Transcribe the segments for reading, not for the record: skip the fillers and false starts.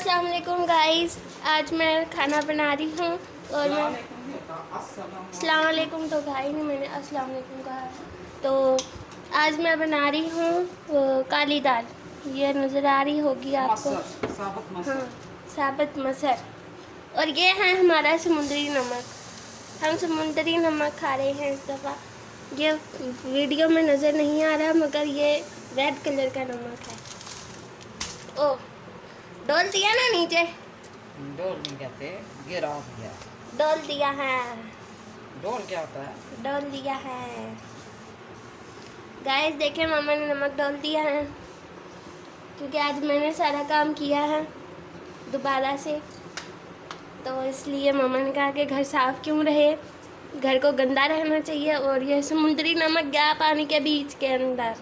अस्सलाम वालेकुम गाइस। आज मैं खाना बना रही हूँ और मैं अस्सलाम वालेकुम तो कहा ही नहीं मैंने, अस्सलाम वालेकुम कहा। तो आज मैं बना रही हूँ काली दाल। ये नज़र आ रही होगी आपको। हाँ, साबुत मसर। और ये है हमारा समुद्री नमक। हम समुद्री नमक खा रहे हैं इस दफ़ा। ये वीडियो में नज़र नहीं आ रहा मगर ये रेड कलर का नमक है। ओ डोल दिया ना नीचे। डोल नहीं कहते, गिरा दिया। डोल दिया है। डोल क्या होता है? डोल दिया है। गाइस देखें, मामा ने नमक डाल दिया है क्योंकि आज मैंने सारा काम किया है दोबारा से। तो इसलिए मामा ने कहा कि घर साफ क्यों रहे, घर को गंदा रहना चाहिए। और ये समुद्री नमक गया पानी के बीच के अंदर।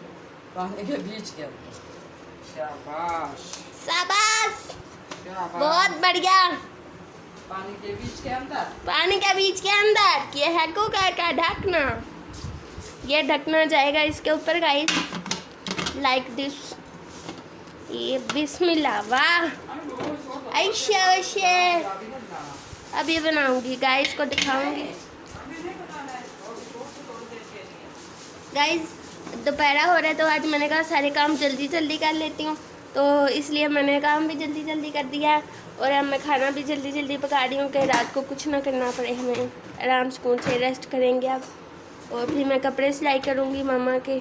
पानी के बीच के अंदर। शाबाश शाबाश, शाबाश। बहुत बढ़िया। पानी के बीच के अंदर। पानी के बीच के अंदर ये है कुकर का ढकना। ये ढकना जाएगा इसके ऊपर गाइस, लाइक दिस। ये बिस्मिल्लाह, वाह ऐशे। अब ये बनाऊंगी गाइस को दिखाऊंगी। गाइस दोपहर हो रहा है तो आज मैंने कहा सारे काम जल्दी जल्दी कर लेती हूँ, तो इसलिए मैंने काम भी जल्दी जल्दी कर दिया है। और अब मैं खाना भी जल्दी जल्दी पका रही हूँ कि रात को कुछ ना करना पड़े, हमें आराम सुकून से रेस्ट करेंगे अब। और फिर मैं कपड़े सिलाई करूँगी मामा के।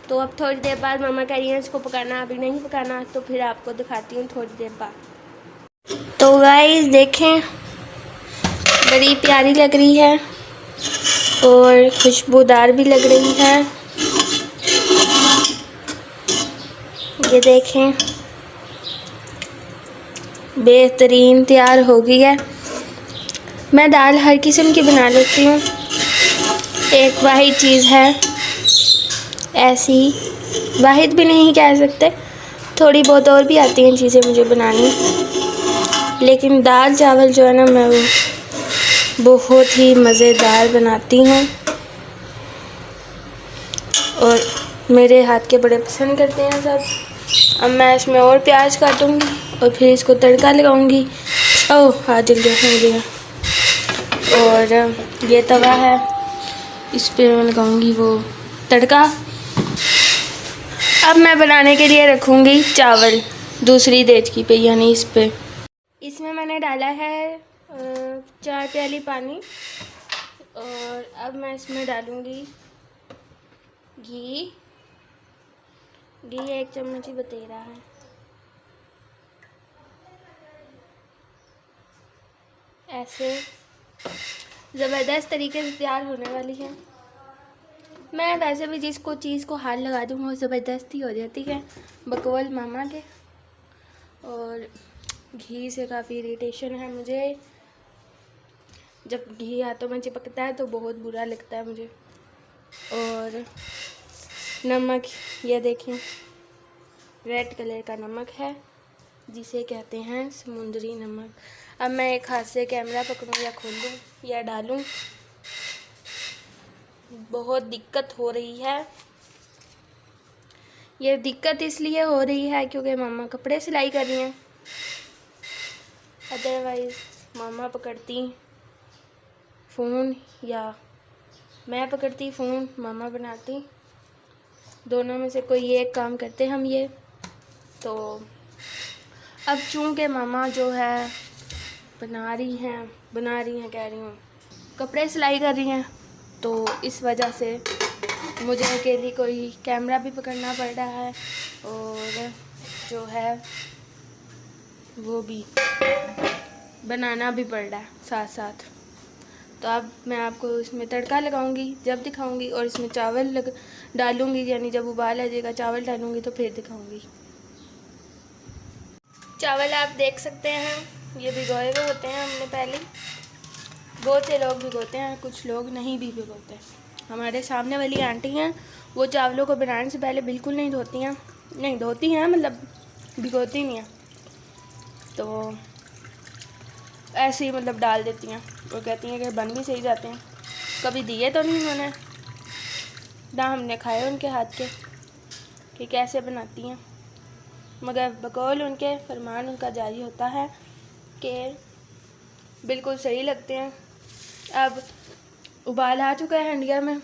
तो अब थोड़ी देर बाद मामा कह रही हैं इसको पकाना, अभी नहीं पकाना, तो फिर आपको दिखाती हूँ थोड़ी देर बाद। तो गाइस देखें, बड़ी प्यारी लग रही है और खुशबूदार भी लग रही है। ये देखें, बेहतरीन तैयार हो गई है। मैं दाल हर किस्म की बना लेती हूँ, एक वाहिद चीज़ है ऐसी, वाहिद भी नहीं कह सकते, थोड़ी बहुत और भी आती हैं चीज़ें मुझे बनानी, लेकिन दाल चावल जो है ना मैं वो बहुत ही मज़ेदार बनाती हूँ और मेरे हाथ के बड़े पसंद करते हैं सब। अब मैं इसमें और प्याज काटूँगी और फिर इसको तड़का लगाऊँगी। ओह हाथ जल गया हो गया। और ये तवा है, इस पर मैं लगाऊँगी वो तड़का। अब मैं बनाने के लिए रखूँगी चावल दूसरी देचकी पे, यानी इस पे। इसमें मैंने डाला है 4 प्याली पानी और अब मैं इसमें डालूँगी घी। घी 1 चम्मच ही बतेरा है। ऐसे ज़बरदस्त तरीके से तैयार होने वाली है। मैं वैसे भी जिसको चीज़ को हाथ लगा दूँ वो ज़बरदस्ती हो जाती है, बकौल मामा के। और घी से काफ़ी इरिटेशन है मुझे, जब घी हाथों में चिपकता है तो बहुत बुरा लगता है मुझे। और नमक, ये देखें रेड कलर का नमक है जिसे कहते हैं समुद्री नमक। अब मैं एक हाथ से कैमरा पकड़ूँ या खोलूँ या डालूँ, बहुत दिक्कत हो रही है। ये दिक्कत इसलिए हो रही है क्योंकि मामा कपड़े सिलाई कर रही हैं, अदरवाइज़ मामा पकड़ती फ़ोन या मैं पकड़ती फ़ोन, मामा बनाती, दोनों में से कोई एक काम करते हम ये। तो अब चूँकि मामा जो है बना रही हैं कह रही हूँ, कपड़े सिलाई कर रही हैं, तो इस वजह से मुझे अकेली कोई कैमरा भी पकड़ना पड़ रहा है और जो है वो भी बनाना भी पड़ रहा है साथ साथ। तो अब मैं आपको इसमें तड़का लगाऊंगी जब दिखाऊंगी, और इसमें चावल डालूंगी, यानी जब उबाल आ जाएगा चावल डालूंगी तो फिर दिखाऊंगी। चावल आप देख सकते हैं, ये भिगोए हुए होते हैं हमने पहले। बहुत से लोग भिगोते हैं, कुछ लोग नहीं भी भिगोते। हमारे सामने वाली आंटी हैं, वो चावलों को बनाने से पहले बिल्कुल नहीं धोती हैं, नहीं धोती हैं मतलब भिगोती नहीं हैं, तो ऐसे ही मतलब डाल देती हैं और कहती हैं कि बन भी सही जाते हैं। कभी दिए तो नहीं उन्होंने, ना हमने खाए उनके हाथ के कि कैसे बनाती हैं। मगर बकौल उनके फरमान उनका जारी होता है कि बिल्कुल सही लगते हैं। अब उबाल आ चुका है हंडिया में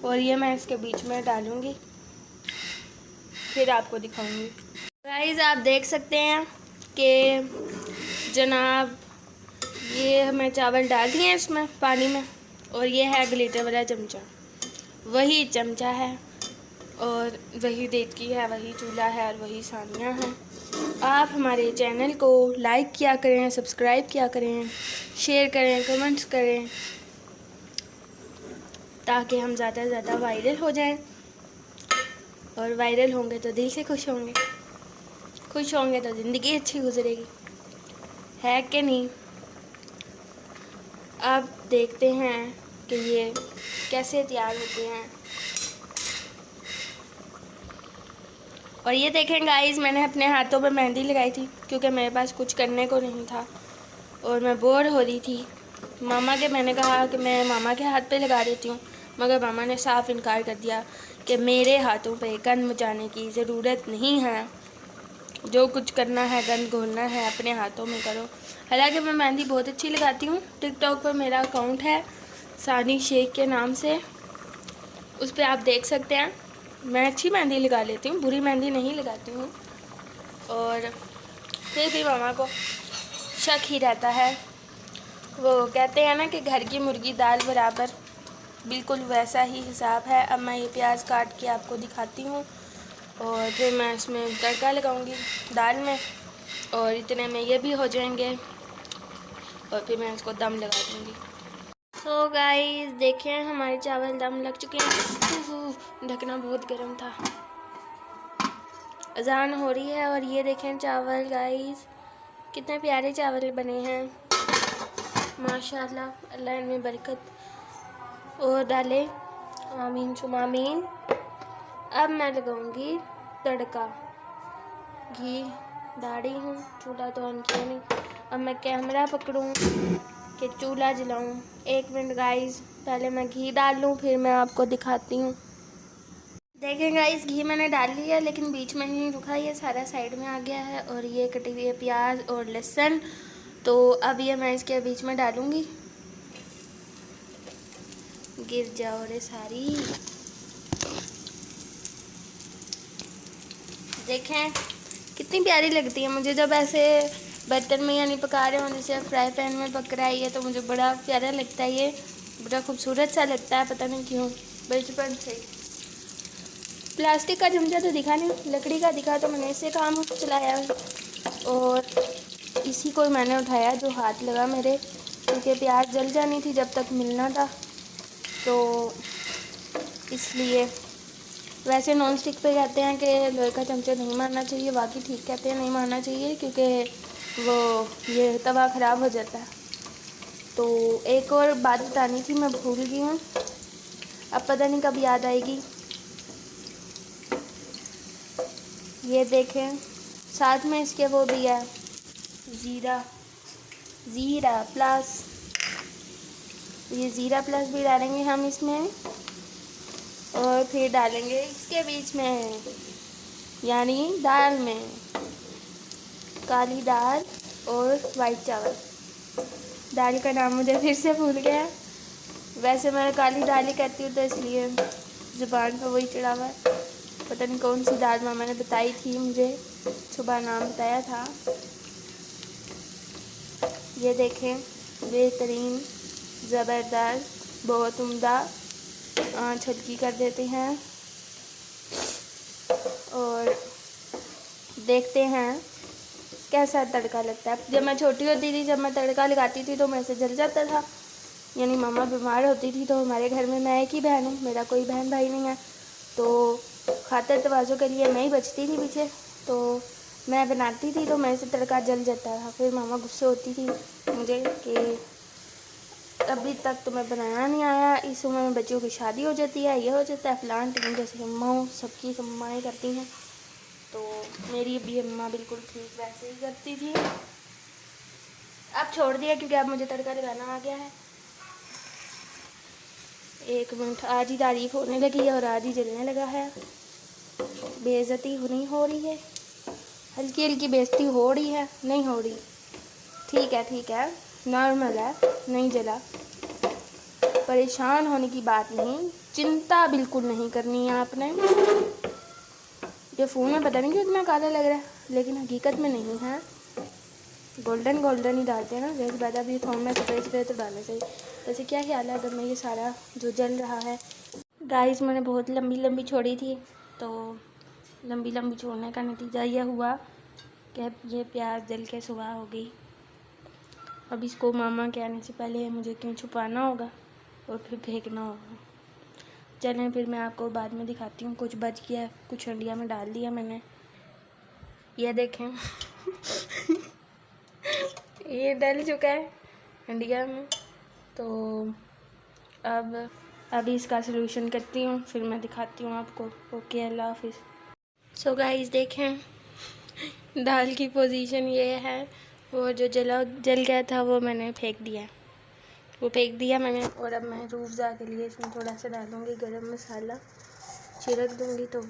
और ये मैं इसके बीच में डालूँगी, फिर आपको दिखाऊंगी। गाइस आप देख सकते हैं कि जनाब ये मैं चावल डाल दिए हैं इसमें पानी में, और ये है ग्लिटर वाला चमचा, वही चमचा है और वही देचकी है, वही चूल्हा है और वही सानिया है। आप हमारे चैनल को लाइक किया करें, सब्सक्राइब किया करें, शेयर करें, कमेंट्स करें, ताकि हम ज़्यादा से ज़्यादा वायरल हो जाएं। और वायरल होंगे तो दिल से खुश होंगे, खुश होंगे तो ज़िंदगी अच्छी गुजरेगी, है कि नहीं। अब देखते हैं कि ये कैसे तैयार होते हैं। और ये देखें गाइस, मैंने अपने हाथों पे मेहंदी लगाई थी क्योंकि मेरे पास कुछ करने को नहीं था और मैं बोर हो रही थी। मामा के मैंने कहा कि मैं मामा के हाथ पे लगा देती हूँ, मगर मामा ने साफ इनकार कर दिया कि मेरे हाथों पे गंद मचाने की ज़रूरत नहीं है, जो कुछ करना है गंद घोलना है अपने हाथों में करो। हालांकि मैं मेहंदी बहुत अच्छी लगाती हूँ। टिकटॉक पर मेरा अकाउंट है सानी शेख के नाम से, उस पर आप देख सकते हैं। मैं अच्छी मेहंदी लगा लेती हूँ, बुरी मेहंदी नहीं लगाती हूँ। और फिर भी मामा को शक ही रहता है। वो कहते हैं ना कि घर की मुर्गी दाल बराबर, बिल्कुल वैसा ही हिसाब है। अब मैं ये प्याज काट के आपको दिखाती हूँ और फिर मैं इसमें तड़का लगाऊंगी दाल में, और इतने में ये भी हो जाएंगे और फिर मैं इसको दम लगा दूँगी। सो गाइस देखें हमारे चावल दम लग चुके हैं। ढकना बहुत गर्म था। अजान हो रही है और ये देखें चावल गाइस, कितने प्यारे चावल बने हैं माशाल्लाह, अल्लाह इनमें बरकत और डाले, आमीन सुमा आमीन। अब मैं लगाऊंगी तड़का। घी डाली हूँ, चूल्हा तो ऑन किया नहीं। अब मैं कैमरा पकड़ूँ कि चूल्हा जलाऊँ। 1 मिनट गाइस, पहले मैं घी डाल लूँ फिर मैं आपको दिखाती हूँ। देखें गाइस, घी मैंने डाल लिया लेकिन बीच में नहीं रुका, ये सारा साइड में आ गया है। और ये कटी हुई है प्याज और लहसुन, तो अब ये मैं इसके बीच में डालूँगी। गिर जाओ रे सारी। देखें कितनी प्यारी लगती है मुझे जब ऐसे बर्तन में यानी पका रहे हो, जैसे फ्राई पैन में पक रहा है ये, तो मुझे बड़ा प्यारा लगता है, ये बड़ा खूबसूरत सा लगता है, पता नहीं क्यों, बचपन से। प्लास्टिक का चमचा तो दिखा नहीं, लकड़ी का दिखा, तो मैंने इससे काम चलाया और इसी को मैंने उठाया जो हाथ लगा मेरे, क्योंकि प्याज जल जानी थी जब तक मिलना था, तो इसलिए। वैसे नॉन स्टिक पे कहते हैं कि लोहे का चमचा नहीं मारना चाहिए, बाकी ठीक कहते हैं नहीं मारना चाहिए क्योंकि वो ये तवा ख़राब हो जाता है। तो एक और बात बतानी थी, मैं भूल गई हूँ, अब पता नहीं कब याद आएगी। ये देखें साथ में इसके वो भी है ज़ीरा प्लस, ये ज़ीरा प्लस भी डालेंगे हम इसमें, और फिर डालेंगे इसके बीच में यानी दाल में काली दाल और वाइट चावल। दाल का नाम मुझे फिर से भूल गया, वैसे मैं काली दाल ही कहती हूँ तो इसलिए ज़ुबान पर वही चढ़ा हुआ है। पता नहीं कौन सी दाल मामा ने बताई थी मुझे, सुबह नाम बताया था। ये देखें बेहतरीन ज़बरदस्त बहुत उम्दा, आँच हल्की कर देते हैं और देखते हैं कैसा तड़का लगता है। जब मैं छोटी होती थी, जब मैं तड़का लगाती थी तो मेरे से जल जाता था, यानी मामा बीमार होती थी तो हमारे घर में मैं एक ही बहन हूँ, मेरा कोई बहन भाई नहीं है, तो खातिर तवाज़ो के लिए मैं ही बचती थी पीछे, तो मैं बनाती थी तो मेरे से तड़का जल जाता था। फिर मामा गुस्से होती थी मुझे कि अभी तक तुम्हें बनाना नहीं आया, इस उम्र में बच्चियों की शादी हो जाती है, ये हो जाता है फलान टीम, जैसे अम्माओं सबकी अम्माएँ करती हैं, तो मेरी भी अम्मा बिल्कुल ठीक वैसे ही करती थी। अब छोड़ दिया क्योंकि अब मुझे तड़का लगाना आ गया है। 1 मिनट, आज ही तारीफ होने लगी है और आज ही जलने लगा है, बेइज्जती नहीं हो रही है। हल्की हल्की बेइज्जती हो रही है, नहीं हो रही? ठीक है, नॉर्मल है, नहीं जला। परेशान होने की बात नहीं, चिंता बिल्कुल नहीं करनी है आपने। ये फ़ोन में पता नहीं क्यों इतना काला लग रहा है, लेकिन हकीकत में नहीं है। गोल्डन गोल्डन ही डालते हैं ना, जैसे बाद अभी फ़ोन में सफ़ेद तो डालना चाहिए। वैसे क्या ख्याल है अगर मैं ये सारा जो जल रहा है? गाइस मैंने बहुत लंबी लंबी छोड़ी थी, तो लंबी लंबी छोड़ने का नतीजा ये हुआ कि ये प्याज जल के सुबह हो गई। अब इसको मामा के आने से पहले मुझे क्यों छुपाना होगा और फिर फेंकना होगा। चलें फिर मैं आपको बाद में दिखाती हूँ। कुछ बच गया, कुछ हंडिया में डाल दिया मैंने, ये देखें। ये डल चुका है हंडिया में। तो अब अभी इसका सलूशन करती हूँ, फिर मैं दिखाती हूँ आपको। ओके, अल्लाह हाफिज़। सो गाइस देखें, दाल की पोजीशन ये है। वो जो जल गया था वो मैंने फेंक दिया, मैंने। और अब मैं रूफ़ज़ा के लिए इसमें थोड़ा सा डालूँगी गरम मसाला, छिड़क दूँगी तो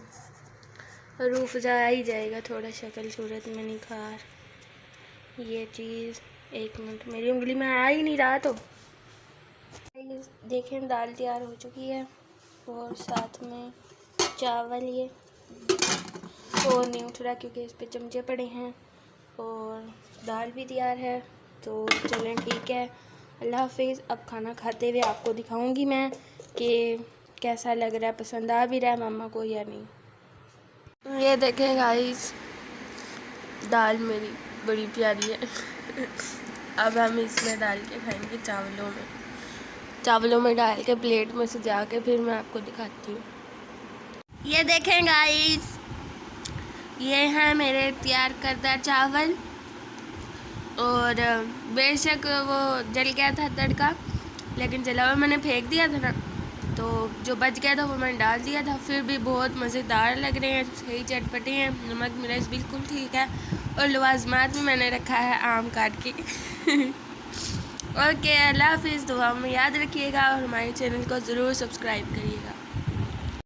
रूफ़ज़ा आ ही जाएगा थोड़ा शक्ल सूरत में निखार। ये चीज़ एक मिनट, मेरी उंगली में आ ही नहीं रहा। तो देखें दाल तैयार हो चुकी है और साथ में चावल, ये और नहीं उठ रहा क्योंकि इस पे चमचे पड़े हैं, और दाल भी तैयार है। तो चलें ठीक है, अल्लाह हाफिज़। अब खाना खाते हुए आपको दिखाऊंगी मैं कि कैसा लग रहा है, पसंद आ भी रहा है मामा को या नहीं। ये देखें गाइस, दाल मेरी बड़ी प्यारी है। अब हम इसमें डाल के खाएंगे चावलों में डाल के प्लेट में सजा के, फिर मैं आपको दिखाती हूँ। ये देखें गाइस, ये हैं मेरे तैयार करदा चावल। और बेशक वो जल गया था तड़का, लेकिन जला हुआ मैंने फेंक दिया था ना, तो जो बच गया था वो मैंने डाल दिया था। फिर भी बहुत मज़ेदार लग रहे हैं, सही चटपटे हैं, नमक मिर्च बिल्कुल ठीक है। और लवाजमात में मैंने रखा है आम काट के। ओके, अल्लाह हाफिज़। दुआ में याद रखिएगा और हमारे चैनल को ज़रूर सब्सक्राइब करिएगा।